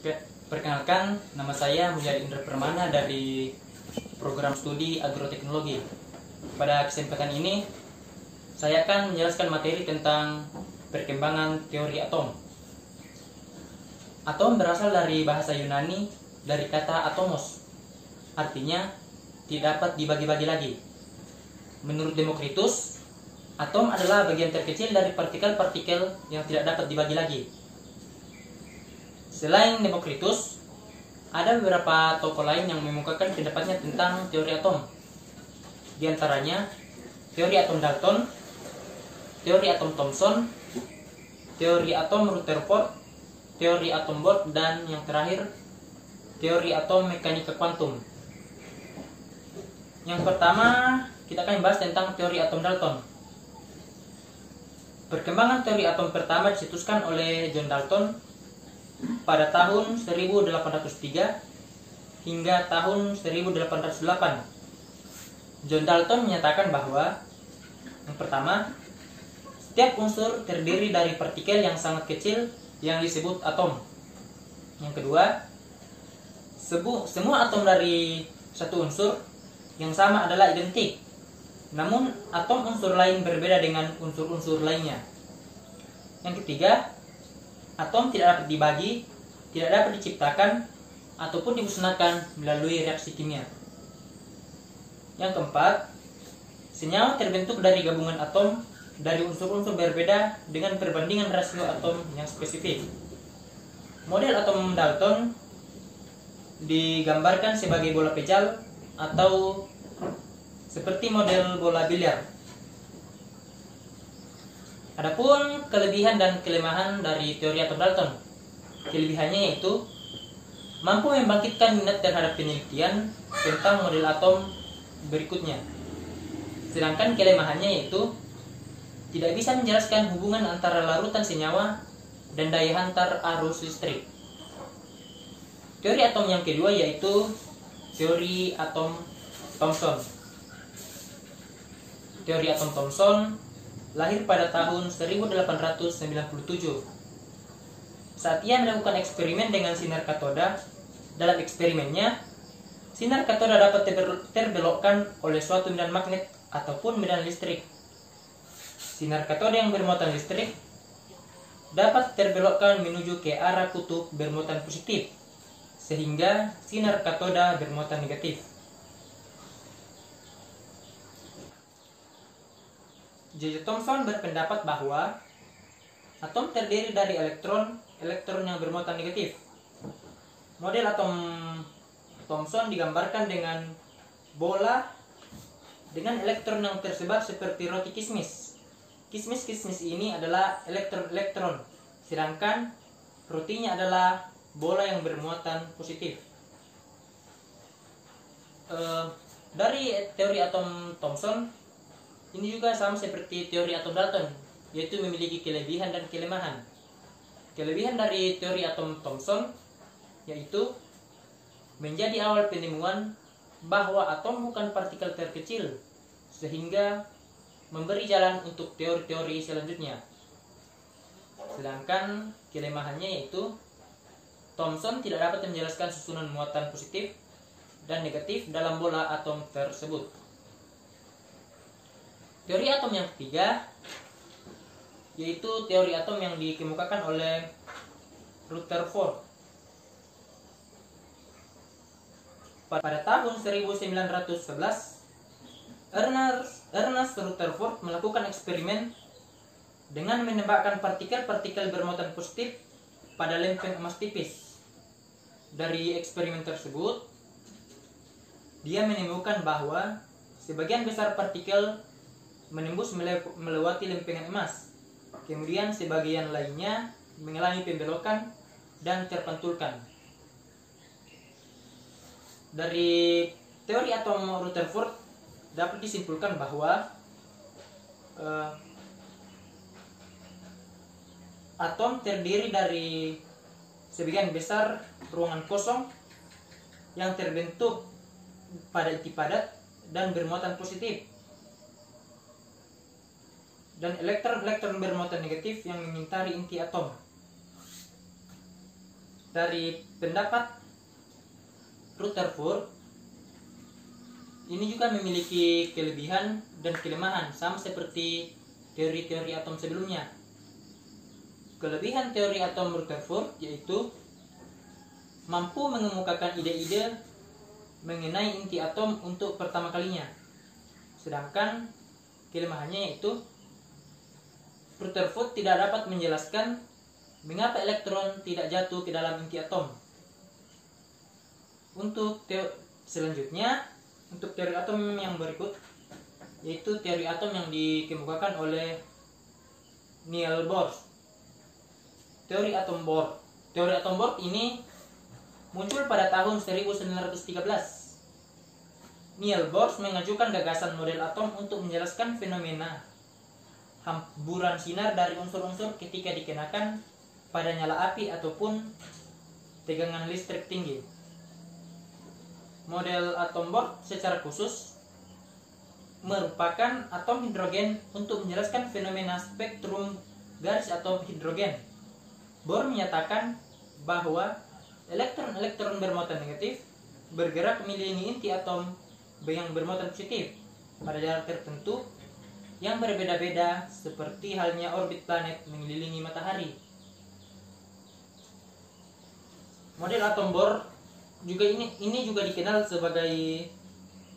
Perkenalkan, nama saya Mulyadi Indra Permana dari program studi agroteknologi. Pada kesempatan ini, saya akan menjelaskan materi tentang perkembangan teori atom. Atom berasal dari bahasa Yunani dari kata atomos, artinya tidak dapat dibagi-bagi lagi. Menurut Demokritus, atom adalah bagian terkecil dari partikel-partikel yang tidak dapat dibagi lagi. Selain Demokritus, ada beberapa tokoh lain yang mengemukakan pendapatnya tentang teori atom. Di antaranya, teori atom Dalton, teori atom Thomson, teori atom Rutherford, teori atom Bohr, dan yang terakhir, teori atom mekanika kuantum. Yang pertama, kita akan membahas tentang teori atom Dalton. Perkembangan teori atom pertama dicetuskan oleh John Dalton pada tahun 1803 hingga tahun 1808. John Dalton menyatakan bahwa yang pertama, setiap unsur terdiri dari partikel yang sangat kecil yang disebut atom. Yang kedua, semua atom dari satu unsur yang sama adalah identik. Namun atom unsur lain berbeda dengan unsur-unsur lainnya. Yang ketiga, atom tidak dapat dibagi, tidak dapat diciptakan, ataupun dimusnahkan melalui reaksi kimia. Yang keempat, senyawa terbentuk dari gabungan atom dari unsur-unsur berbeda dengan perbandingan rasio atom yang spesifik. Model atom Dalton digambarkan sebagai bola pejal atau seperti model bola biliar. Adapun kelebihan dan kelemahan dari teori atom Dalton. Kelebihannya yaitu mampu membangkitkan minat terhadap penelitian tentang model atom berikutnya. Sedangkan kelemahannya yaitu tidak bisa menjelaskan hubungan antara larutan senyawa dan daya hantar arus listrik. Teori atom yang kedua yaitu teori atom Thomson. Teori atom Thomson lahir pada tahun 1897. Saat ia melakukan eksperimen dengan sinar katoda, dalam eksperimennya, sinar katoda dapat terbelokkan oleh suatu medan magnet ataupun medan listrik. Sinar katoda yang bermuatan listrik dapat terbelokkan menuju ke arah kutub bermuatan positif, sehingga sinar katoda bermuatan negatif. J.J. Thomson berpendapat bahwa atom terdiri dari elektron yang bermuatan negatif. Model atom Thomson digambarkan dengan bola dengan elektron yang tersebar seperti roti kismis. Kismis ini adalah elektron, sedangkan rotinya adalah bola yang bermuatan positif. Dari teori atom Thomson, ini juga sama seperti teori atom Dalton, yaitu memiliki kelebihan dan kelemahan. Kelebihan dari teori atom Thomson yaitu menjadi awal penemuan bahwa atom bukan partikel terkecil, sehingga memberi jalan untuk teori-teori selanjutnya. Sedangkan kelemahannya yaitu Thomson tidak dapat menjelaskan susunan muatan positif dan negatif dalam bola atom tersebut. Teori atom yang ketiga yaitu teori atom yang dikemukakan oleh Rutherford. Pada tahun 1911, Ernest Rutherford melakukan eksperimen dengan menembakkan partikel-partikel bermuatan positif pada lempeng emas tipis. Dari eksperimen tersebut, dia menemukan bahwa sebagian besar partikel menembus melewati lempengan emas, kemudian sebagian lainnya mengalami pembelokan dan terpantulkan. Dari teori atom Rutherford dapat disimpulkan bahwa atom terdiri dari sebagian besar ruangan kosong yang terbentuk pada inti padat dan bermuatan positif, dan elektron bermuatan negatif yang mengitari inti atom. Dari pendapat Rutherford, ini juga memiliki kelebihan dan kelemahan sama seperti teori-teori atom sebelumnya. Kelebihan teori atom Rutherford yaitu mampu mengemukakan ide-ide mengenai inti atom untuk pertama kalinya. Sedangkan kelemahannya yaitu Rutherford tidak dapat menjelaskan mengapa elektron tidak jatuh ke dalam inti atom. Selanjutnya, untuk teori atom yang berikut, yaitu teori atom yang dikemukakan oleh Niels Bohr. Teori atom Bohr. Teori atom Bohr ini muncul pada tahun 1913. Niels Bohr mengajukan gagasan model atom untuk menjelaskan fenomena hamburan sinar dari unsur-unsur ketika dikenakan pada nyala api ataupun tegangan listrik tinggi. Model atom Bohr secara khusus merupakan atom hidrogen untuk menjelaskan fenomena spektrum garis atom hidrogen. Bohr menyatakan bahwa elektron-elektron bermuatan negatif bergerak mengelilingi inti atom yang bermuatan positif pada jarak tertentu yang berbeda-beda, seperti halnya orbit planet mengelilingi matahari. Model atom Bohr juga ini juga dikenal sebagai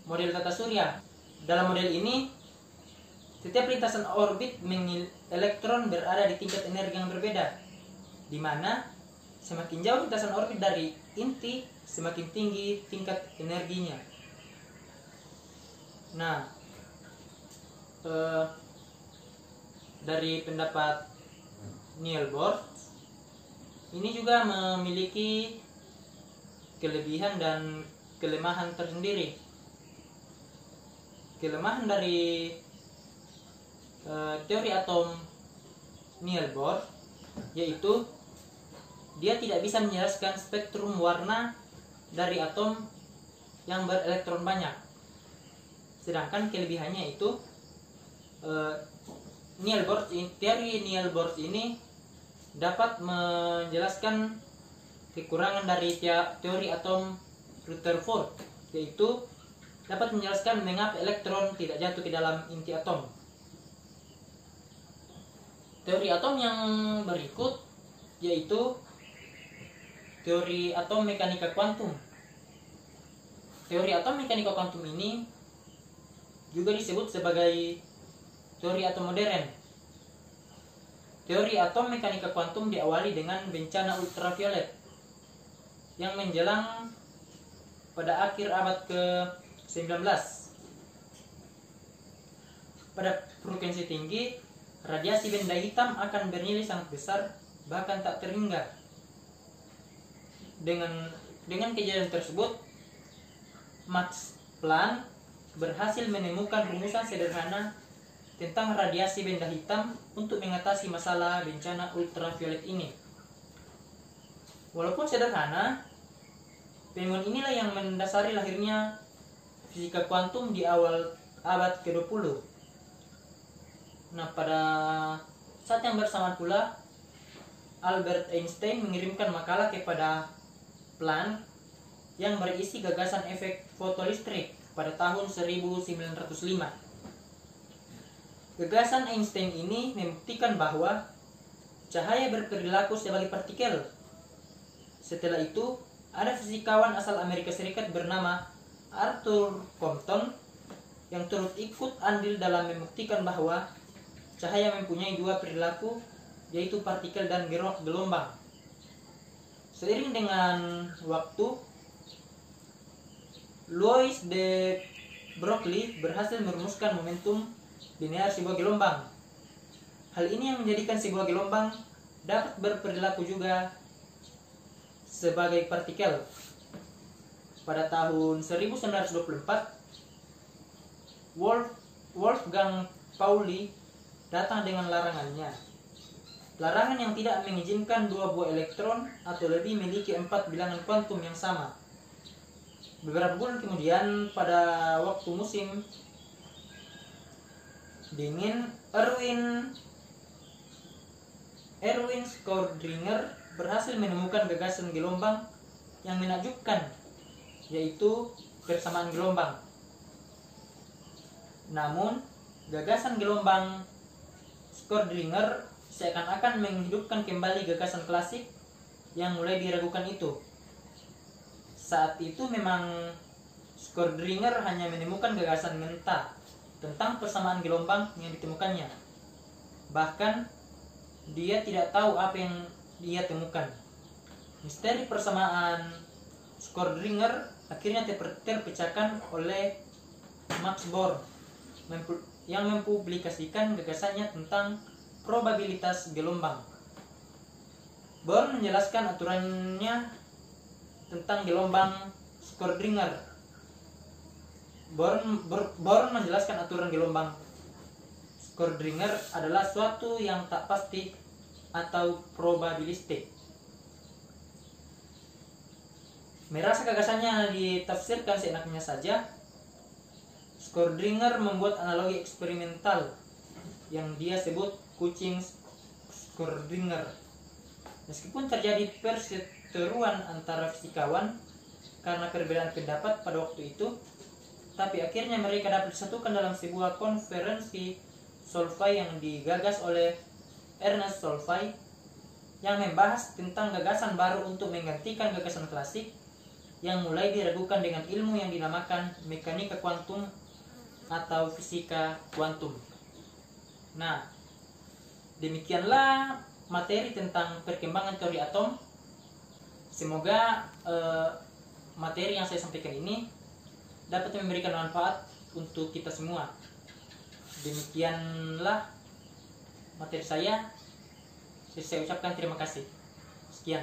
model tata surya. Dalam model ini, setiap lintasan orbit elektron berada di tingkat energi yang berbeda, di mana semakin jauh lintasan orbit dari inti, semakin tinggi tingkat energinya. Nah, dari pendapat Niels Bohr, ini juga memiliki kelebihan dan kelemahan tersendiri. Kelemahan dari teori atom Niels Bohr yaitu dia tidak bisa menjelaskan spektrum warna dari atom yang berelektron banyak. Sedangkan kelebihannya itu teori Niels Bohr ini dapat menjelaskan kekurangan dari teori atom Rutherford, yaitu dapat menjelaskan mengapa elektron tidak jatuh ke dalam inti atom. Teori atom yang berikut yaitu teori atom mekanika kuantum. Teori atom mekanika kuantum ini juga disebut sebagai teori atom modern. Teori atom mekanika kuantum diawali dengan bencana ultraviolet yang menjelang pada akhir abad ke-19. Pada frekuensi tinggi, radiasi benda hitam akan bernilai sangat besar, bahkan tak terhingga. Dengan kejadian tersebut, Max Planck berhasil menemukan rumusan sederhana tentang radiasi benda hitam untuk mengatasi masalah bencana ultraviolet ini. Walaupun sederhana, penemuan inilah yang mendasari lahirnya fisika kuantum di awal abad ke-20. Nah, pada saat yang bersamaan pula, Albert Einstein mengirimkan makalah kepada Planck yang berisi gagasan efek fotolistrik pada tahun 1905. Gagasan Einstein ini membuktikan bahwa cahaya berperilaku sebagai partikel. Setelah itu, ada fisikawan asal Amerika Serikat bernama Arthur Compton yang turut ikut andil dalam membuktikan bahwa cahaya mempunyai dua perilaku, yaitu partikel dan gelombang. Seiring dengan waktu, Louis de Broglie berhasil merumuskan momentum linear sebuah gelombang. Hal ini yang menjadikan sebuah gelombang dapat berperilaku juga sebagai partikel. Pada tahun 1924, Wolfgang Pauli datang dengan larangannya. Larangan yang tidak mengizinkan dua buah elektron atau lebih memiliki 4 bilangan kuantum yang sama. Beberapa bulan kemudian, pada waktu musim dingin, Erwin Schrödinger berhasil menemukan gagasan gelombang yang menakjubkan, yaitu persamaan gelombang. Namun, gagasan gelombang Schrödinger seakan-akan menghidupkan kembali gagasan klasik yang mulai diragukan itu. Saat itu memang Schrödinger hanya menemukan gagasan mentah tentang persamaan gelombang yang ditemukannya. Bahkan, dia tidak tahu apa yang dia temukan. Misteri persamaan Schrödinger akhirnya terpecahkan oleh Max Born yang mempublikasikan gagasannya tentang probabilitas gelombang. Born menjelaskan aturannya tentang gelombang Schrödinger. Born menjelaskan aturan gelombang Schrödinger adalah suatu yang tak pasti atau probabilistik. Merasa gagasannya ditafsirkan seenaknya saja, Schrödinger membuat analogi eksperimental yang dia sebut kucing Schrödinger. Meskipun terjadi perseteruan antara fisikawan karena perbedaan pendapat pada waktu itu, tapi akhirnya mereka dapat disatukan dalam sebuah konferensi Solvay yang digagas oleh Ernest Solvay yang membahas tentang gagasan baru untuk menggantikan gagasan klasik yang mulai diragukan dengan ilmu yang dinamakan mekanika kuantum atau fisika kuantum. Nah, demikianlah materi tentang perkembangan teori atom. Semoga materi yang saya sampaikan ini dapat memberikan manfaat untuk kita semua. Demikianlah materi saya. Saya ucapkan terima kasih. Sekian.